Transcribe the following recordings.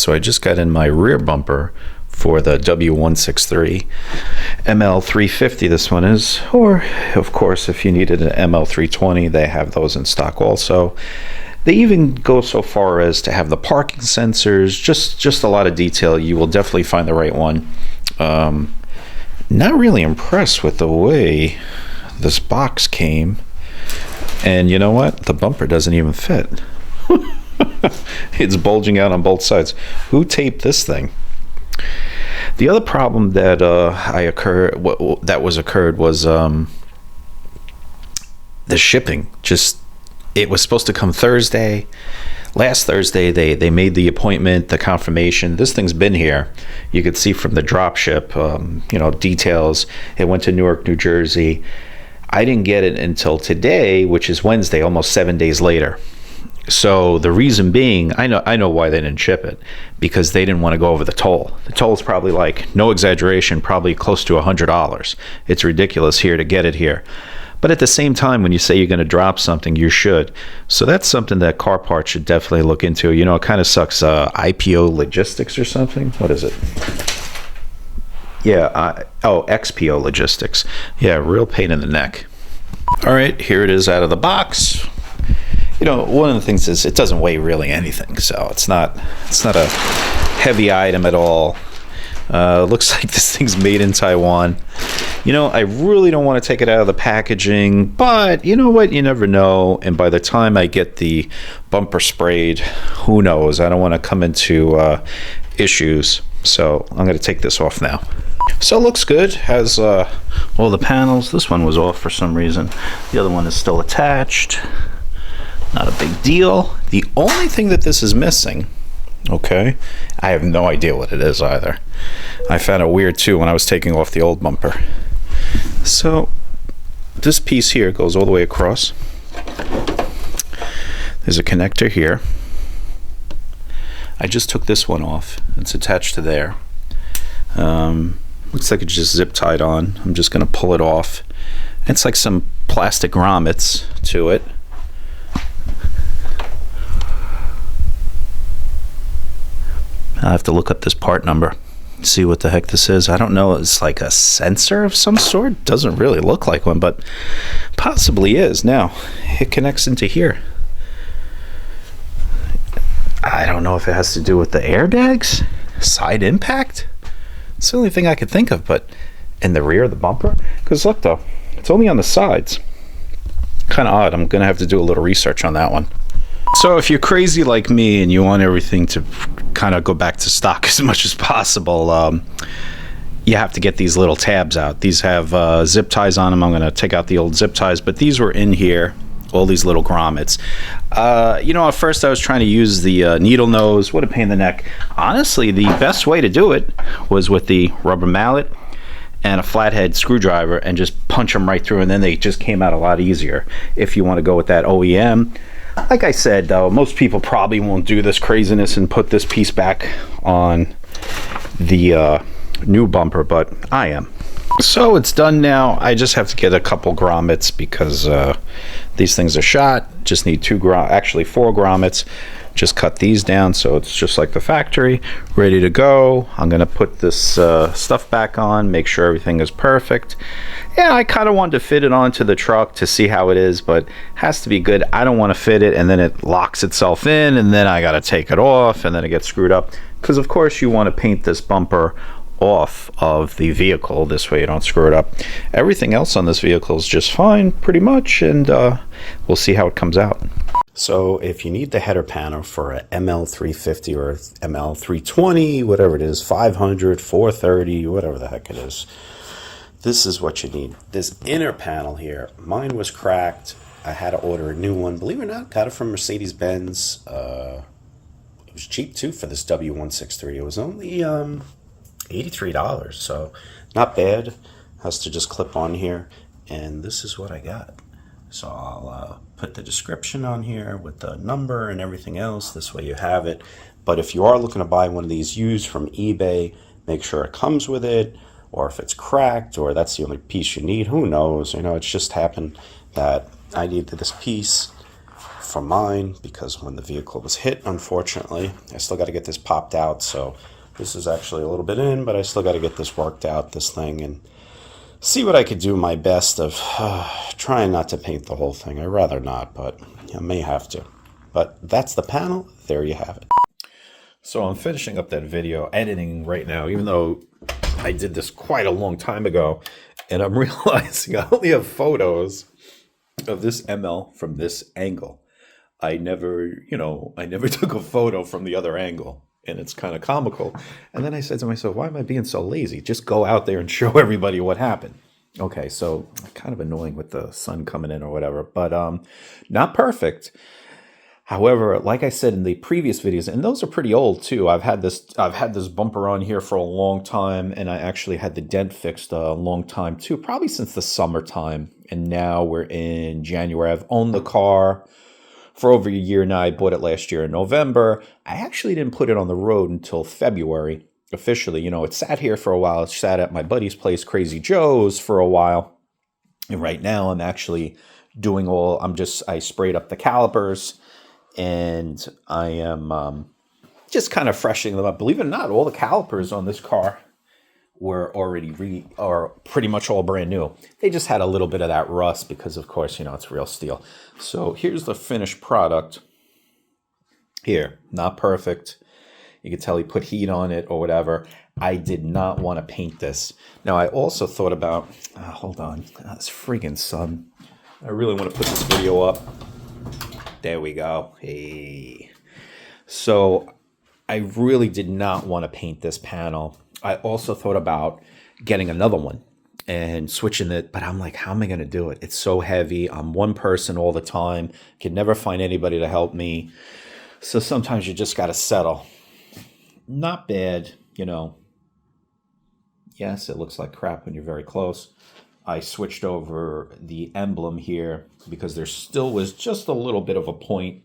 So I just got in my rear bumper for the W163 ML350 this one is, or of course if you needed an ML320, they have those in stock also. They even go so far as to have the parking sensors, just a lot of detail. You will definitely find the right one. Not really impressed with the way this box came, and you know what, the bumper doesn't even fit. It's bulging out on both sides. Who taped this thing? The other problem that occurred was the shipping. It was supposed to come Thursday. Last Thursday they made the appointment, the confirmation. This thing's been here. You could see from the drop ship, details. It went to Newark, New Jersey. I didn't get it until today, which is Wednesday, almost 7 days later. So the reason being, I know why they didn't ship it, because they didn't want to go over the toll. The toll is probably, like, no exaggeration, probably close to $100. It's ridiculous here to get it here. But at the same time, when you say you're going to drop something, you should. So that's something that car parts should definitely look into. You know, it kind of sucks. IPO Logistics or something. What is it? Yeah. XPO Logistics. Yeah, real pain in the neck. All right, here it is out of the box. You know, one of the things is it doesn't weigh really anything, so it's not a heavy item at all. Looks like this thing's made in Taiwan. You know, I really don't want to take it out of the packaging, but you know what? You never know. And by the time I get the bumper sprayed, who knows? I don't want to come into issues. So I'm going to take this off now. So it looks good. Has all the panels. This one was off for some reason. The other one is still attached. Not a big deal. The only thing that this is missing, okay, I have no idea what it is either. I found it weird too when I was taking off the old bumper. So this piece here goes all the way across. There's a connector here. I just took this one off. It's attached to there. Looks like it's just zip tied on. I'm just going to pull it off. It's like some plastic grommets to it. I'll have to look up this part number, see what the heck this is. I don't know. It's like a sensor of some sort. Doesn't really look like one, but possibly is. Now, it connects into here. I don't know if it has to do with the airbags, side impact. It's the only thing I could think of, but in the rear of the bumper? Because look, though, it's only on the sides. Kind of odd. I'm going to have to do a little research on that one. So if you're crazy like me and you want everything to kind of go back to stock as much as possible, you have to get these little tabs out. These have zip ties on them. I'm going to take out the old zip ties, but these were in here, all these little grommets. At first I was trying to use the needle nose. What a pain in the neck. Honestly, the best way to do it was with the rubber mallet and a flathead screwdriver and just punch them right through, and then they just came out a lot easier. If you want to go with that OEM, like I said, though, most people probably won't do this craziness and put this piece back on the new bumper, but I am. So it's done now. I just have to get a couple grommets because these things are shot. Just need four grommets. Just cut these down so it's just like the factory, ready to go. I'm gonna put this stuff back on, make sure everything is perfect. Yeah, I kind of wanted to fit it onto the truck to see how it is, but it has to be good. I don't want to fit it and then it locks itself in, and then I gotta take it off, and then it gets screwed up. Because of course you want to paint this bumper off of the vehicle, this way you don't screw it up. Everything else on this vehicle is just fine, pretty much, and we'll see how it comes out. So if you need the header panel for a ML350 or ML320, whatever it is, 500, 430, whatever the heck it is, this is what you need. This inner panel here, mine was cracked. I had to order a new one. Believe it or not, got it from Mercedes-Benz. It was cheap too for this W163. It was only $83, so not bad. Has to just clip on here, and this is what I got. So I'll put the description on here with the number and everything else. This way you have it. But if you are looking to buy one of these used from eBay, make sure it comes with it, or if it's cracked, or that's the only piece you need, who knows. You know, it's just happened that I needed this piece from mine because when the vehicle was hit, unfortunately, I still got to get this popped out. So this is actually a little bit in, but I still got to get this worked out, this thing, and see what I could do my best of trying not to paint the whole thing. I'd rather not, but I may have to. But that's the panel. There you have it. So I'm finishing up that video, editing right now, even though I did this quite a long time ago, and I'm realizing I only have photos of this ML from this angle. I never took a photo from the other angle, and it's kind of comical. And then I said to myself, why am I being so lazy? Just go out there and show everybody what happened. Okay, so kind of annoying with the sun coming in or whatever, but not perfect. However, like I said in the previous videos, and those are pretty old too. I've had this bumper on here for a long time, and I actually had the dent fixed a long time too, probably since the summertime. And now we're in January. I've owned the car for over a year now. I bought it last year in November. I actually didn't put it on the road until February officially. You know, it sat here for a while. It sat at my buddy's place, Crazy Joe's, for a while. And right now I'm actually doing I sprayed up the calipers. And I am just kind of freshening them up. Believe it or not, all the calipers on this car were already pretty much all brand new. They just had a little bit of that rust because, of course, you know, it's real steel. So here's the finished product. Here, not perfect. You can tell he put heat on it or whatever. I did not want to paint this. Now, I also thought about, hold on, this freaking sun. I really want to put this video up. There we go. Hey. So I really did not want to paint this panel. I also thought about getting another one and switching it, but I'm like, how am I going to do it? It's so heavy. I'm one person all the time. Can never find anybody to help me. So sometimes you just got to settle. Not bad, you know. Yes, it looks like crap when you're very close. I switched over the emblem here because there still was just a little bit of a point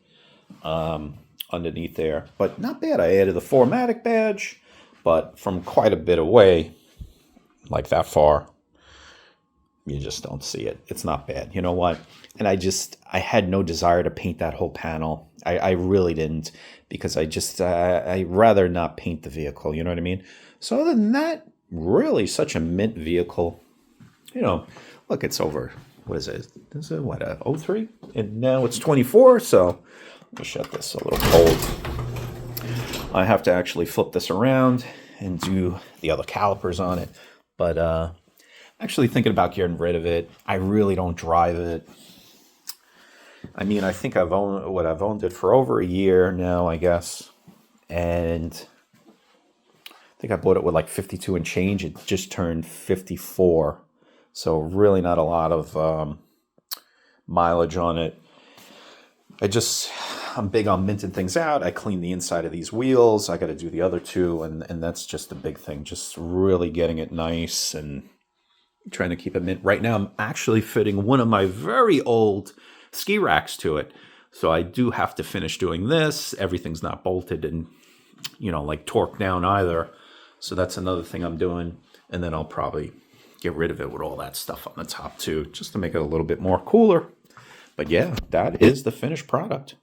underneath there. But not bad. I added the 4MATIC badge, but from quite a bit away, like that far, you just don't see it. It's not bad. You know what? And I had no desire to paint that whole panel. I really didn't, because I'd rather not paint the vehicle. You know what I mean? So other than that, really such a mint vehicle. You know, look, it's over, what is it? Is it, what, 03? And now it's 24, so let me shut this a little cold. I have to actually flip this around and do the other calipers on it. But actually thinking about getting rid of it. I really don't drive it. I mean, I think I've owned it for over a year now, I guess. And I think I bought it with like 52 and change. It just turned 54. So really not a lot of mileage on it. I'm big on minting things out. I clean the inside of these wheels. I got to do the other two, and that's just a big thing. Just really getting it nice and trying to keep it mint. Right now, I'm actually fitting one of my very old ski racks to it. So I do have to finish doing this. Everything's not bolted and, you know, like torqued down either. So that's another thing I'm doing. And then I'll probably get rid of it with all that stuff on the top too, just to make it a little bit more cooler. But yeah, that is the finished product.